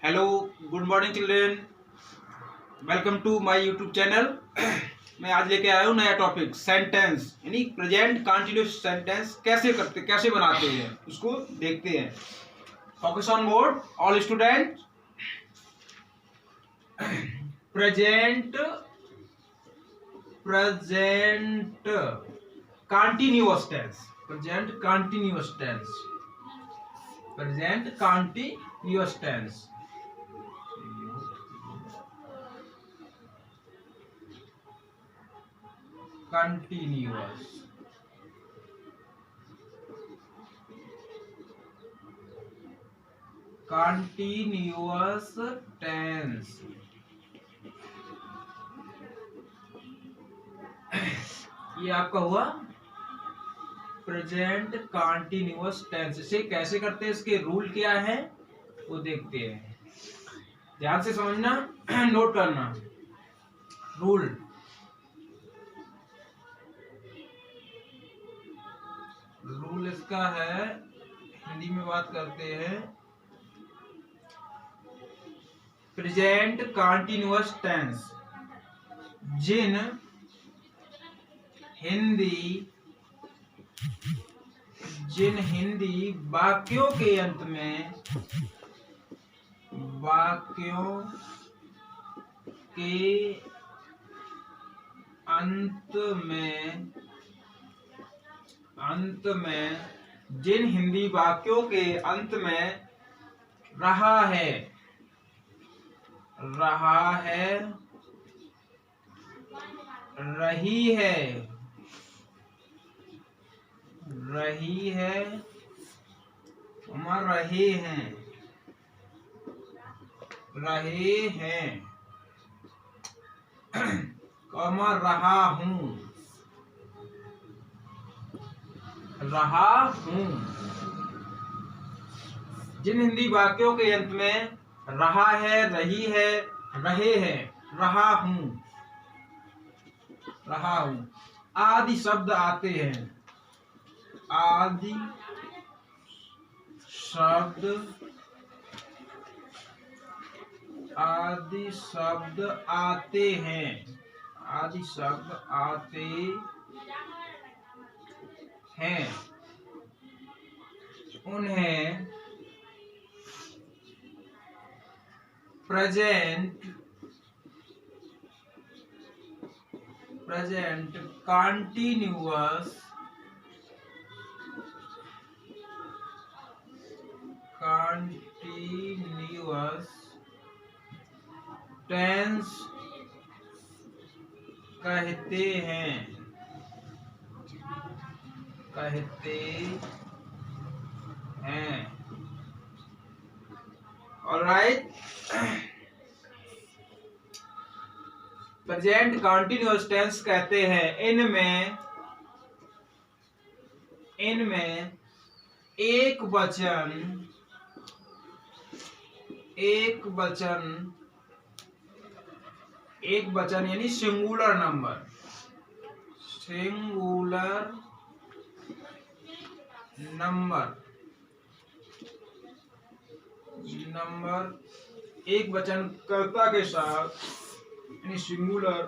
Hello, good morning children. Welcome to my YouTube channel. मैं आज लेके आया हूँ नया टॉपिक, सेंटेंस यानी प्रेजेंट कंटिन्यूअस सेंटेंस कैसे बनाते हैं उसको देखते हैं। Focus on board all student. Present continuous tense, present continuous tense, present continuous tense. Continuous continuous tense. ये आपका हुआ प्रेजेंट कंटिन्यूअस टेंस। इसे कैसे करते हैं, इसके रूल क्या है वो देखते हैं। ध्यान से समझना, नोट करना रूल। रूल इसका है, हिंदी में बात करते हैं। प्रेजेंट कंटिन्यूअस टेंस जिन हिंदी वाक्यों के अंत में जिन हिंदी वाक्यों के अंत में रहा है, रही है, रहे हैं, रहा हूँ। जिन हिंदी वाक्यों के अंत में रहा है, रही है, रहे हैं, रहा हूँ आदि शब्द आते हैं, आदि शब्द आते हैं, उन्हें प्रेजेंट कंटिन्यूअस टेंस कहते हैं। ऑलराइट। प्रेजेंट कंटिन्यूअस टेंस कहते हैं इनमें एक वचन यानी सिंगुलर नंबर एक वचन कर्ता के साथ यानी सिंगुलर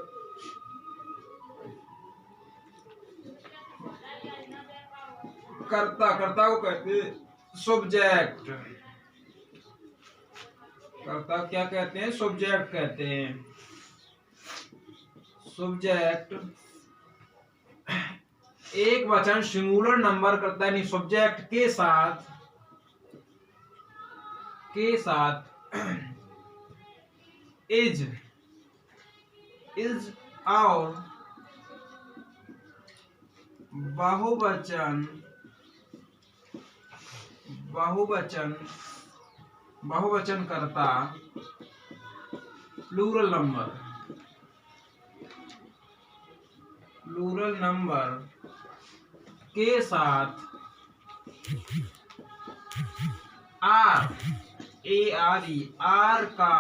कर्ता को कहते हैं सब्जेक्ट। कर्ता क्या कहते हैं? सब्जेक्ट कहते हैं। सब्जेक्ट एक वचन सिंगुलर नंबर करता है, यानी सब्जेक्ट के साथ इज और बहुवचन करता प्लूरल नंबर के साथ आर का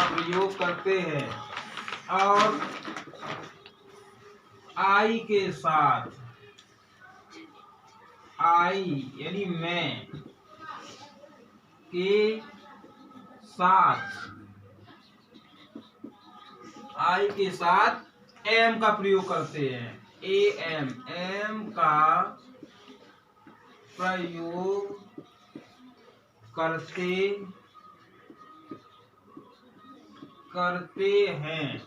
प्रयोग करते हैं। और आई के साथ, आई यानी मैं के साथ, आई के साथ एम का प्रयोग करते हैं। ए एम, एम का प्रयोग करते हैं।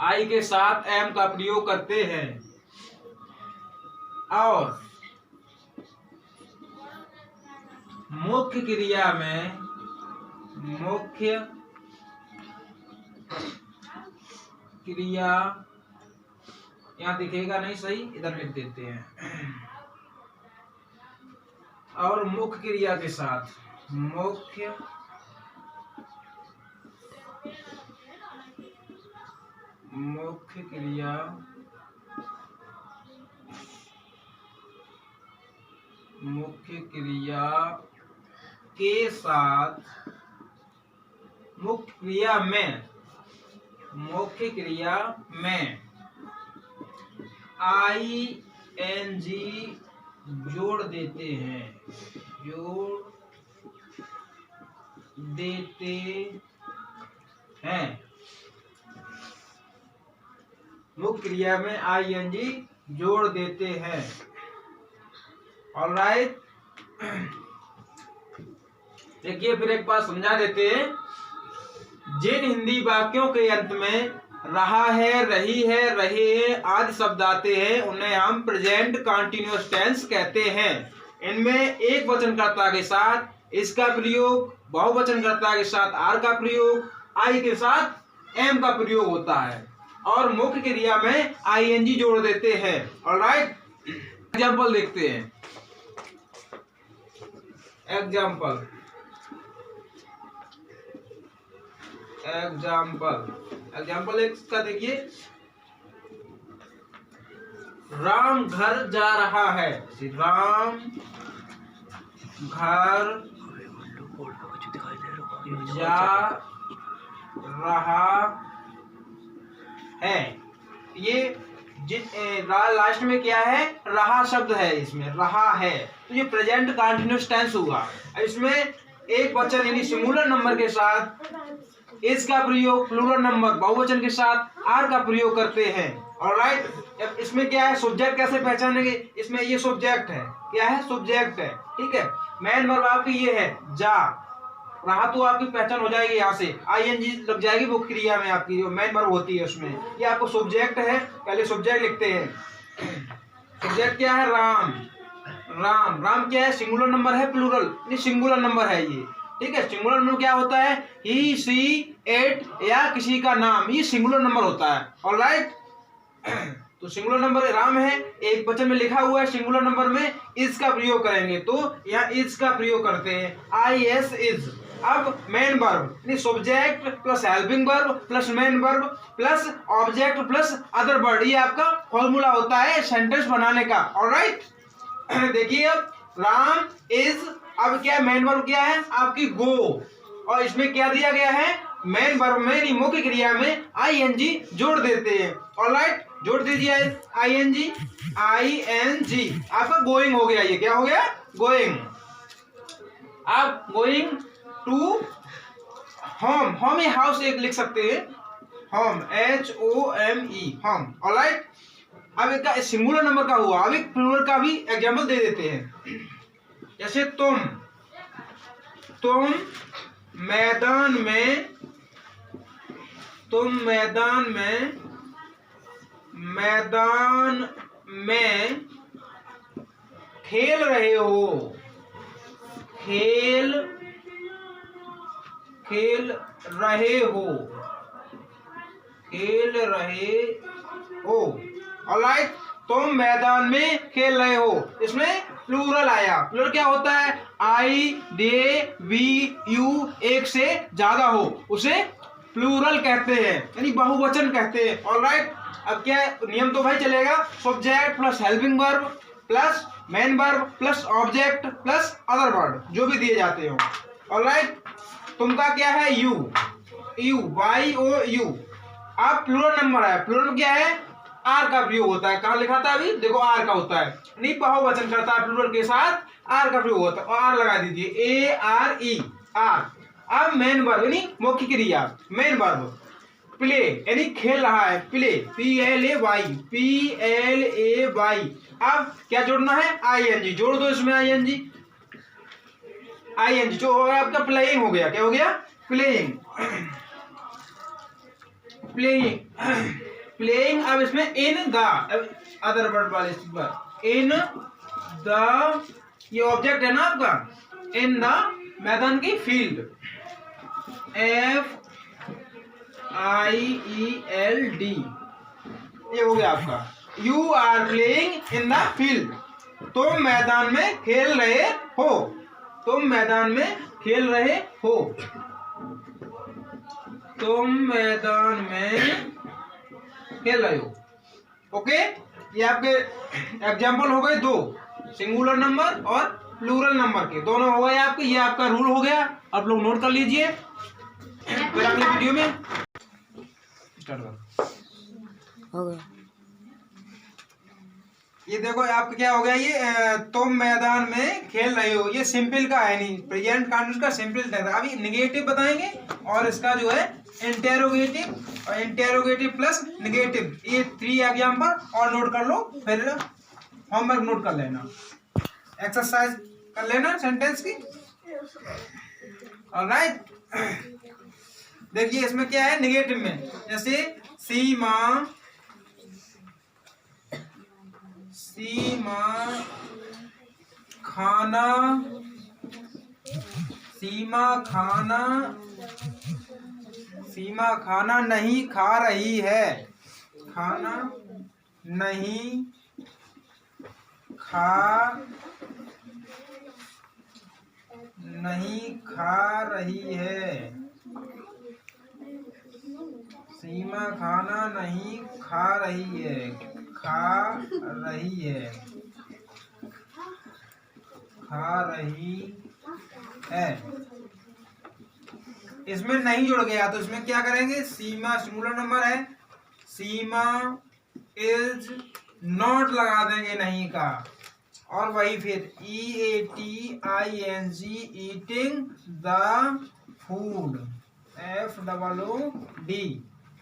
आई के साथ एम का प्रयोग करते हैं। और मुख्य क्रिया में, मुख्य क्रिया, यहां दिखेगा नहीं सही, इधर लिख देते हैं। और मुख्य क्रिया के साथ, मुख्य क्रिया के साथ, मुख्य क्रिया में आई एन जी जोड़ देते हैं, मुख्य क्रिया में आई एन जी जोड़ देते हैं। ऑलराइट, देखिए फिर एक बार समझा देते हैं। जिन हिंदी वाक्यों के अंत में रहा है, रही है, रहे हैं आदि शब्द आते हैं उन्हें हम प्रेजेंट कंटीन्यूअस टेंस कहते हैं। इनमें एक वचनकर्ता के साथ इसका प्रयोग, बहुवचनकर्ता के साथ आर का प्रयोग, आई के साथ एम का प्रयोग होता है और मुख्य क्रिया में आईएनजी जोड़ देते हैं। ऑलराइट, एग्जाम्पल देखते हैं। एग्जाम्पल एक का देखिए, राम घर जा रहा है, राम घर जा रहा है। ये लास्ट में क्या है, रहा शब्द है, इसमें रहा है, तो ये प्रेजेंट कंटीन्यूअस टेंस हुआ। इसमें एक वचन यानी सिंगुलर नंबर के साथ इस का प्रयोग, प्लूरल नंबर बहुवचन के साथ आर का प्रयोग करते हैं। ऑलराइट, अब इसमें क्या है, सब्जेक्ट कैसे पहचानेंगे, इसमें ये सब्जेक्ट है, क्या है, सब्जेक्ट है, ठीक है। मेन वर्ब आपकी ये है जा रहा, तो आपकी पहचान हो जाएगी, यहाँ से आईएनजी लग जाएगी वो क्रिया में, आपकी जो मेन वर्ब होती है उसमें। ये आपको सब्जेक्ट है, पहले सब्जेक्ट लिखते हैं। सब्जेक्ट क्या है, राम, राम क्या है, सिंगुलर नंबर है, प्लूरल नहीं सिंगुलर नंबर है ये, ठीक है। सिंगुलर नंबर क्या होता है, ही, सी, एट या किसी का नाम, ये सिंगुलर नंबर होता है। ऑलराइट, तो सिंगुलर नंबर राम है, एक वचन में लिखा हुआ है, सिंगुलर नंबर में इज का प्रयोग करेंगे, तो यहाँ इज का प्रयोग करते हैं, आई एस इज। अब मेन वर्ब यानी subject plus helping verb plus main verb plus object plus other word, ये आपका फॉर्मूला होता है सेंटेंस बनाने का। ऑलराइट, देखिए अब राम इज, अब क्या मेन वर्ब क्या है आपकी गो, और इसमें क्या दिया गया है, मेन वर्ब में मुख्य क्रिया में आईएनजी जोड़ देते हैं। ऑलराइट, जोड़ दीजिए आईएनजी, आपका गोइंग हो गया, ये क्या हो गया, गोइंग। आप गोइंग टू होम, होम या हाउस एक लिख सकते हैं, होम, HOME, होम। ऑलराइट, अब इसका सिंगुलर नंबर का हुआ, अब एक प्लूरल का भी एग्जांपल दे देते हैं। जैसे तुम मैदान में खेल रहे हो, ऑलराइट, तुम मैदान में खेल रहे हो, इसमें प्लूरल आया। प्लूरल क्या होता है, आई, दे, वी, यू, एक से ज्यादा हो उसे प्लूरल कहते हैं, यानी बहुवचन कहते हैं। ऑलराइट, अब क्या नियम तो भाई चलेगा, subject plus helping verb plus main verb plus object plus other word जो भी दिए जाते हो। ऑलराइट, तुमका क्या है, यू, YOU, अब प्लूरल नंबर है, प्लूरल क्या है, आर का प्रयोग होता है। कहाँ लिखा था अभी, देखो आर का होता है, नहीं बहुवचन करता है प्लूरल के साथ आर का प्रयोग होता है, और आर लगा दीजिए, ए आर ई, आर। अब मेन वर्ब यानी मुख्य क्रिया, मेन वर्ब प्ले यानी खेल रहा है, play, P L A Y, P L A Y. अब क्या जोड़ना है, आई एन जी, जोड़ दो इसमें I N G, I N G जो हो गया आपका प्लेइंग हो गया, क्या हो गया, प्लेइंग, प्लेइंग, प्लेइंग। अब इसमें इन द अदर वर्ड वाले पर, इन द, ये ऑब्जेक्ट है ना आपका, इन द मैदान की field, F I E L D, ये हो गया आपका। You are playing in the field, तुम मैदान में खेल रहे हो, तुम मैदान में खेल रहे हो, तुम मैदान में खेल रहे हो। ओके, ये आपके एग्जाम्पल हो गए दो, सिंगुलर नंबर और प्लूरल नंबर के, दोनों हो गए आपके। ये आपका रूल हो गया, आप लोग नोट कर लीजिए। फिर अगली वीडियो में स्टार्ट हो गया। ये देखो आपका क्या हो गया, ये तुम मैदान में खेल रहे हो, ये सिंपल का है, नहीं प्रेजेंट कंटीन्यूअस का सिंपल था। अभी नेगेटिव बताएंगे और इसका जो है इंटेरोगेटिव, और इंटेरोगेटिव प्लस नेगेटिव, ये 3 एग्जाम्पल और नोट कर लो, फिर होमवर्क नोट कर लेना, एक्सरसाइज कर लेना सेंटेंस की। ऑलराइट, देखिए इसमें क्या है नेगेटिव में, जैसे सीमा, सीमा खाना, सीमा खाना, सीमा खाना नहीं खा रही है, खाना नहीं खा रही है, सीमा खाना नहीं खा रही है, खा रही है, खा रही है। इसमें नहीं जुड़ गया तो इसमें क्या करेंगे, सीमा सिंगुलर नंबर है, सीमा इज नॉट लगा देंगे नहीं का, और वही फिर EATING eating the food, FOOD।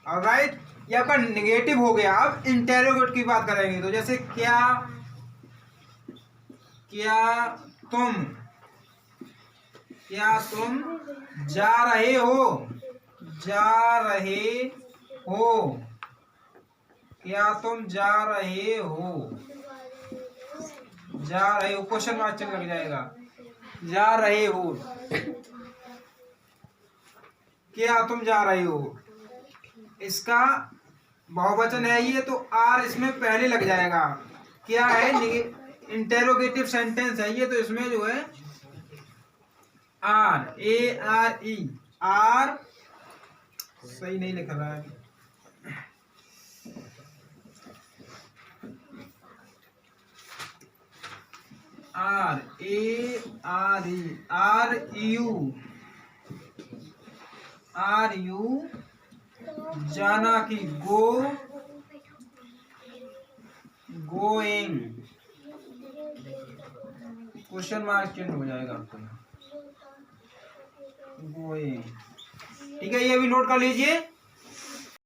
Alright, ये आपका नेगेटिव हो गया। अब इंटेरोगेट की बात करेंगे तो जैसे क्या, क्या तुम जा रहे हो, जा रहे हो, क्या तुम जा रहे हो, जा रहे हो, क्वेश्चन मार्क चिन्ह लग जाएगा, जा रहे हो, क्या तुम जा रहे हो, इसका बहुवचन है ये, तो आर इसमें पहले लग जाएगा। क्या है, इंटेरोगेटिव सेंटेंस है ये, तो इसमें जो है आर, ARE, आर सही नहीं लिख रहा है, आर यू जाना की, गोइंग, क्वेश्चन मार्क चिन्ह हो जाएगा आपको, गोइंग। ठीक है, ये भी नोट कर लीजिए।